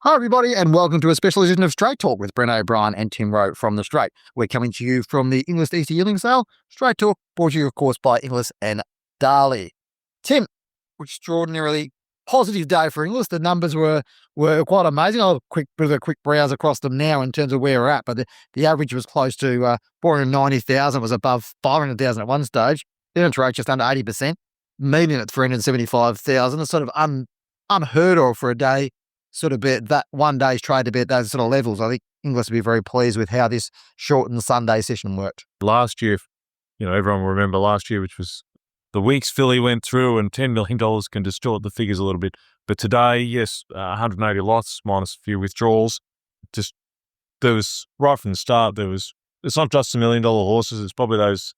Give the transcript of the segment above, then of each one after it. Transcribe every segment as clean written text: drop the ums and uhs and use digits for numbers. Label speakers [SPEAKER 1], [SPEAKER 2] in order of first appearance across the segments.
[SPEAKER 1] Hi, everybody, and welcome to a special edition of Straight Talk with Bren O'Brien and Tim Rowe from the Straight. We're coming to you from the Inglis Easter Yearling Sale. Straight Talk brought to you, of course, by Inglis and Darley. Tim, extraordinarily positive day for Inglis. The numbers were quite amazing. I'll bit of a quick browse across them now in terms of where we're at, but the average was close to 490,000, was above 500,000 at one stage. Clearance rate just under 80%, median at 375,000. It's sort of unheard of for a day. Sort of bet that one day's trade to bet those sort of levels. I think Inglis will be very pleased with how this shortened Sunday session worked.
[SPEAKER 2] Last year, everyone will remember last year, which was the weeks Philly went through, and $10 million can distort the figures a little bit. But today, yes, 180 lots minus a few withdrawals. There was right from the start. It's not just the $1 million horses. It's probably those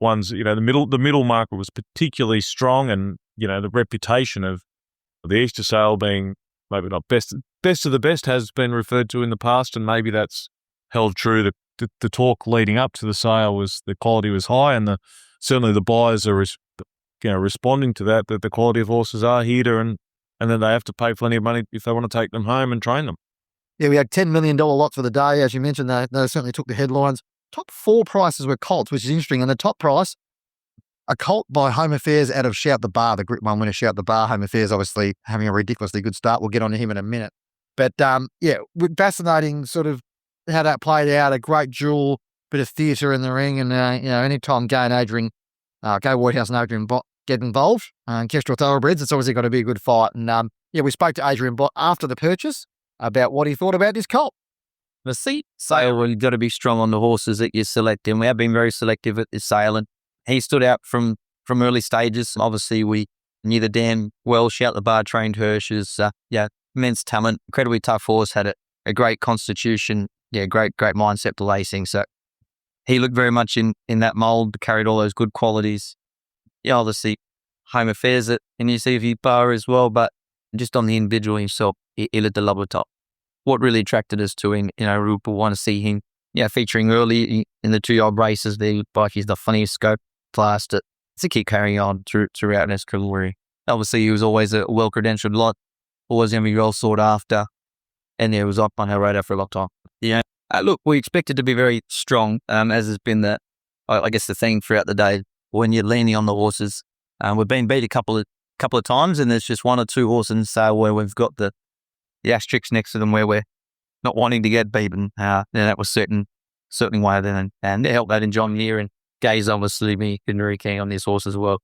[SPEAKER 2] ones. The middle market was particularly strong, and the reputation of the Easter sale being maybe not best of the best has been referred to in the past, and maybe that's held true. The talk leading up to the sale was the quality was high, and certainly the buyers are responding to that the quality of horses are here, and then they have to pay plenty of money if they want to take them home and train them.
[SPEAKER 1] Yeah, we had $10 million lots for the day, as you mentioned. They certainly took the headlines. Top four prices were colts, which is interesting, and the top price, a colt by Home Affairs out of Shout the Bar, the Group 1 winner, Shout the Bar. Home Affairs obviously having a ridiculously good start. We'll get on to him in a minute. But, fascinating sort of how that played out. A great duel, bit of theatre in the ring. And, anytime Gay Whitehouse and Adrian Bott get involved, Kestrel Thoroughbreds, it's obviously got to be a good fight. And, we spoke to Adrian Bott after the purchase about what he thought about this colt.
[SPEAKER 3] The seat sale, well, you've got to be strong on the horses that you select. And we have been very selective at this sale. And he stood out from early stages. Obviously, we knew the dam well. Shout the Bar trained Hirsch's, immense talent, incredibly tough horse, had a great constitution, great mindset to racing. So he looked very much in that mould, carried all those good qualities. Yeah, obviously, Home Affairs and you see if he bar as well, but just on the individual himself, he lit the love top. What really attracted us to him, we want to see him, featuring early in the 2-year-old races. They look like he's the funniest scope class to keep carrying on throughout his career. Obviously, he was always a well-credentialed lot, always going to be well sought after, and it was up on our radar for a long time. Look, we expect it to be very strong, as has been the theme throughout the day. When you're leaning on the horses, we've been beat a couple of times, and there's just one or two horses in the sale where we've got the asterisks next to them where we're not wanting to get beaten. That was certainly one of them, and they helped that in John here, and Gay's obviously been very keen on this horse as well.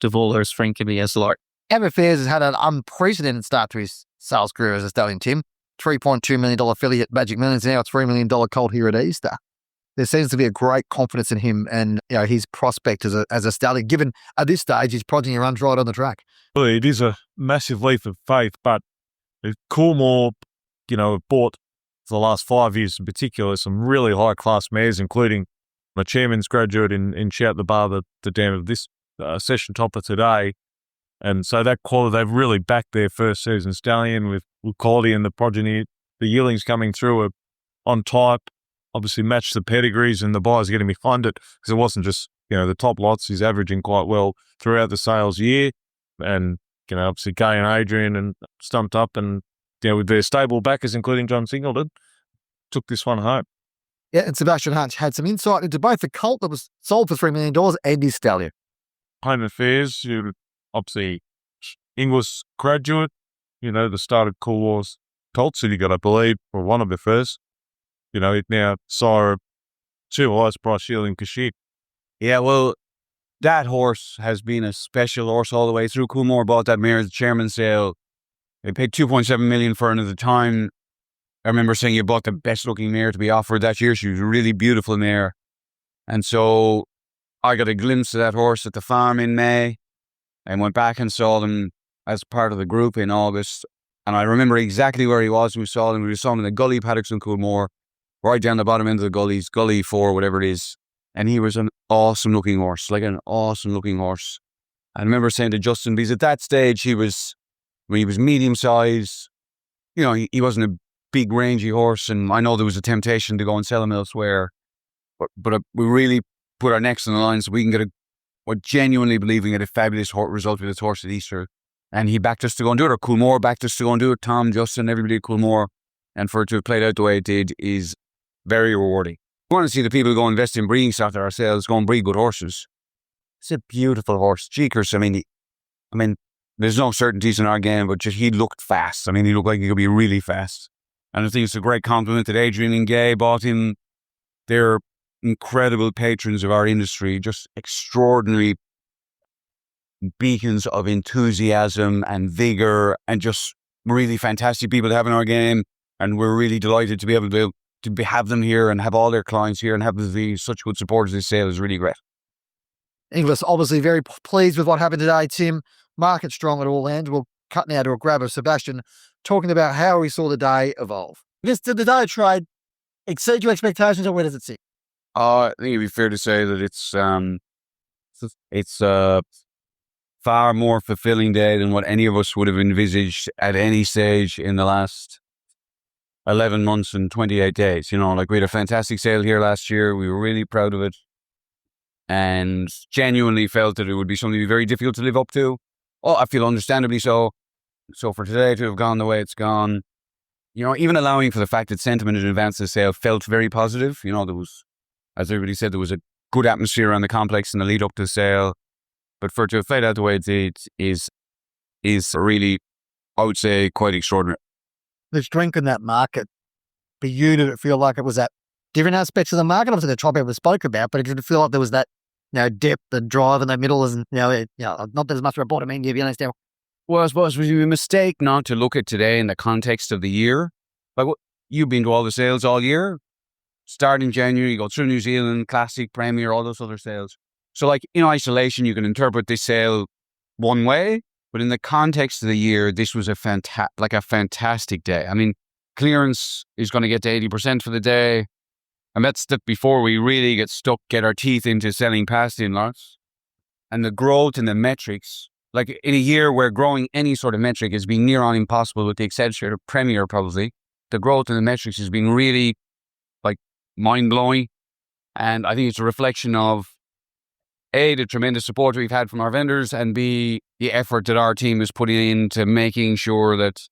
[SPEAKER 3] Devola is Frank can be as like.
[SPEAKER 1] Home Affairs has had an unprecedented start to his sales career as a stallion, Tim. $3.2 million affiliate Magic Millions, now a $3 million colt here at Easter. There seems to be a great confidence in him and his prospect as a stallion, given at this stage his progeny runs right on the track.
[SPEAKER 2] Well, it is a massive leap of faith, but Coolmore, have bought for the last 5 years in particular some really high-class mares, including the chairman's graduate in Shout the Bar, the dam of this session topper today. And so that quality, they've really backed their first season stallion with quality, and the progeny, the yearlings coming through are on type, obviously match the pedigrees, and the buyers getting behind it because it wasn't just, the top lots. He's averaging quite well throughout the sales year. And, obviously Gay and Adrian and stumped up and, with their stable backers, including John Singleton, took this one home.
[SPEAKER 1] Yeah, and Sebastian Hutch had some insight into both the colt that was sold for $3 million and his stallion.
[SPEAKER 2] Home Affairs, obviously Inglis graduate, the start of Cool Wars Colt City got, I believe, or one of the first. It now sire 2 highest price yearling Kashik.
[SPEAKER 4] Yeah, well, that horse has been a special horse all the way through. Coolmore bought that mare at the chairman's sale. They paid $2.7 million for it at the time. I remember saying you bought the best looking mare to be offered that year. She was a really beautiful mare. And so I got a glimpse of that horse at the farm in May and went back and saw them as part of the group in August. And I remember exactly where he was. We saw him in the gully paddocks in Coolmore, right down the bottom end of the gullies, gully 4, whatever it is. And he was an awesome looking horse. I remember saying to Justin, because at that stage he was medium size, he wasn't a big rangy horse, and I know there was a temptation to go and sell him elsewhere, but we really put our necks on the line so we can get we're genuinely believing in a fabulous result with this horse at Easter. And he backed us to go and do it, or Coolmore backed us to go and do it. Tom, Justin, everybody at Coolmore. And for it to have played out the way it did is very rewarding. We want to see the people go invest in breeding stock ourselves, go and breed good horses. It's a beautiful horse. Jeekers, I mean, there's no certainties in our game, but just he looked fast. I mean, he looked like he could be really fast. And I think it's a great compliment that Adrian and Gay bought him. They're incredible patrons of our industry, just extraordinary beacons of enthusiasm and vigor, and just really fantastic people to have in our game. And we're really delighted to be able to have them here and have all their clients here and have them be such good supporters of this sale is really great.
[SPEAKER 1] Inglis obviously very pleased with what happened today, Tim. Market strong at all ends. We'll cut now to a grab of Sebastian talking about how we saw the day evolve. Did the day of trade exceed your expectations, or where does it sit?
[SPEAKER 4] I think it'd be fair to say that it's a far more fulfilling day than what any of us would have envisaged at any stage in the last 11 months and 28 days. You know, like we had a fantastic sale here last year. We were really proud of it and genuinely felt that it would be something very difficult to live up to. Oh, I feel understandably so. So for today to have gone the way it's gone, you know, even allowing for the fact that sentiment in advance of the sale felt very positive. You know, there was, as everybody said, there was a good atmosphere around the complex in the lead up to the sale. But for it to have played out the way it did is really, I would say, quite extraordinary.
[SPEAKER 1] The strength in that market, for you, did it feel like it was at different aspects of the market? Obviously, the top end we spoke about, but it didn't feel like there was that, depth and drive in the middle isn't, not as much of a bottom end, to be honest.
[SPEAKER 4] Well, I suppose it would be a mistake not to look at today in the context of the year. Like, you've been to all the sales all year. Start in January, you go through New Zealand, Classic, Premier, all those other sales. So, like, in isolation, you can interpret this sale one way, but in the context of the year, this was a fantastic day. I mean, clearance is going to get to 80% for the day. And that's before we really get our teeth into selling past in-lots. And the growth in the metrics, like in a year where growing any sort of metric has been near on impossible with the exception of Premier probably, the growth in the metrics has been really like mind-blowing. And I think it's a reflection of A, the tremendous support we've had from our vendors, and B, the effort that our team is putting into making sure that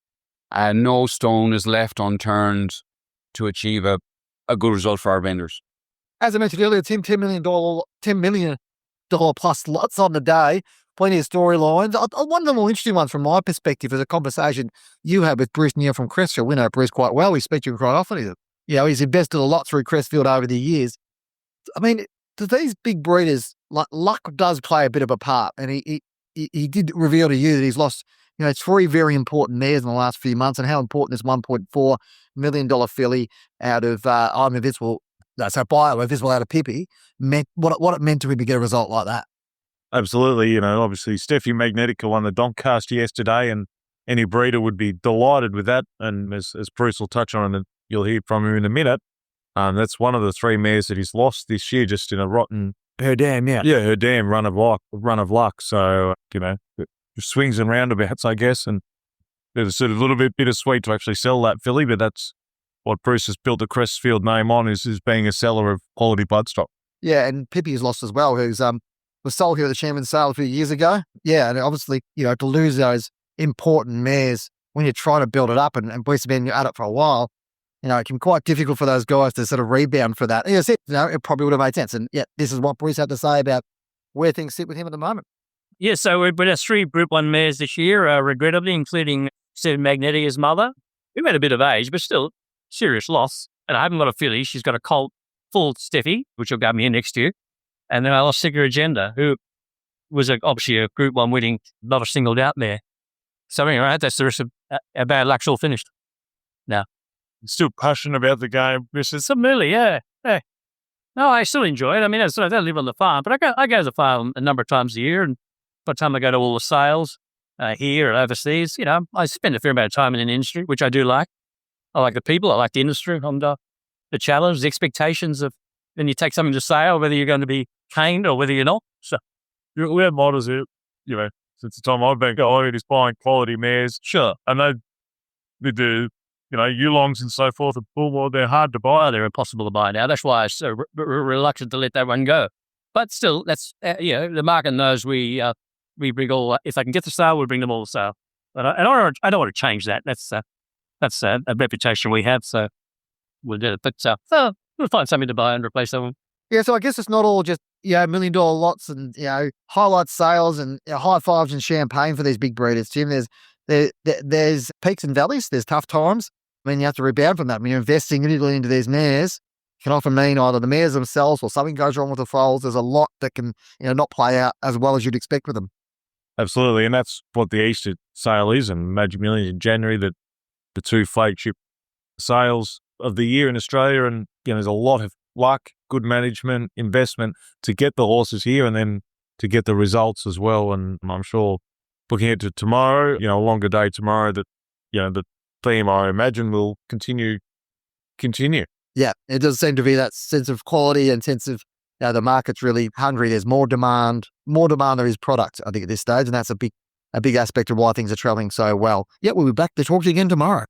[SPEAKER 4] no stone is left unturned to achieve a good result for our vendors.
[SPEAKER 1] As I mentioned earlier, Tim, $10 million plus lots on the day, plenty of storylines. One of the more interesting ones from my perspective is a conversation you had with Bruce Neill from Cressfield. We know Bruce quite well. We speak to him quite often. He's invested a lot through Cressfield over the years. I mean, to these big breeders, luck does play a bit of a part. And he did reveal to you that he's lost, 3 very important mares in the last few months, and how important this $1.4 million filly out of I'm Invisible, Bio Invisible out of Pippi meant what it meant to him to get a result like that.
[SPEAKER 2] Absolutely. Obviously Steffi Magnetica won the Doncaster yesterday, and any breeder would be delighted with that. And as Bruce will touch on, and you'll hear from him in a minute, that's one of the 3 mares that he's lost this year, just in a rotten
[SPEAKER 1] her damn
[SPEAKER 2] run of luck. So swings and roundabouts, I guess, and it's sort of a little bit bittersweet to actually sell that filly, but that's what Bruce has built the Cressfield name on, is being a seller of quality bloodstock.
[SPEAKER 1] Yeah, and Pippi is lost as well, who's was sold here at the Chairman's Sale a few years ago. Yeah, and obviously, to lose those important mares when you're trying to build it up, and Bruce has been at it for a while, it can be quite difficult for those guys to sort of rebound for that. It probably would have made sense. And yeah, this is what Bruce had to say about where things sit with him at the moment.
[SPEAKER 5] Yeah, so we've got 3 Group 1 mares this year, regrettably, including Steffi Magnetica's mother, who had a bit of age, but still serious loss. And I haven't got a filly. She's got a colt full Steffi, which will go me here next year. And then I lost Sigger Agenda, who was obviously a Group 1 winning, not a singled out mare. So anyway, that's the rest of our bad luck's all finished. Now,
[SPEAKER 2] Still passionate about the game,
[SPEAKER 5] Absolutely, yeah. No, I still enjoy it. I mean, I don't live on the farm, but I go to the farm a number of times a year, and by the time I go to all the sales here and overseas, I spend a fair amount of time in an industry, which I do like. I like the people, I like the industry, the challenge, the expectations of when you take something to sale, whether you're going to be caned or whether you're not. So
[SPEAKER 2] we have models here, since the time I've been going, is buying quality mares.
[SPEAKER 5] Sure.
[SPEAKER 2] And they do. Yearlings and so forth, they're hard to buy.
[SPEAKER 5] They're impossible to buy now. That's why I'm so reluctant to let that one go. But still, that's the market knows we we bring all, if I can get the sale, we bring them all to sale. But I don't want to change that. That's a reputation we have. So we'll do it. But we'll find something to buy and replace that one.
[SPEAKER 1] Yeah, so I guess it's not all just, $1 million lots and, highlight sales and high fives and champagne for these big breeders, Tim. There's peaks and valleys. There's tough times. I mean, you have to rebound from that. When you're investing individually into these mares, it can often mean either the mares themselves or something goes wrong with the foals. There's a lot that can, not play out as well as you'd expect with them.
[SPEAKER 2] Absolutely. And that's what the Easter sale is, and Magic Millions in January, the two flagship sales of the year in Australia. And, there's a lot of luck, good management, investment to get the horses here and then to get the results as well. And I'm sure looking ahead to tomorrow, a longer day tomorrow, that, the theme I imagine will continue.
[SPEAKER 1] Yeah, it does seem to be that sense of quality and sense of the market's really hungry. There's more demand there is product, I think, at this stage, and that's a big aspect of why things are travelling so well. Yeah, we'll be back to talk to you again tomorrow.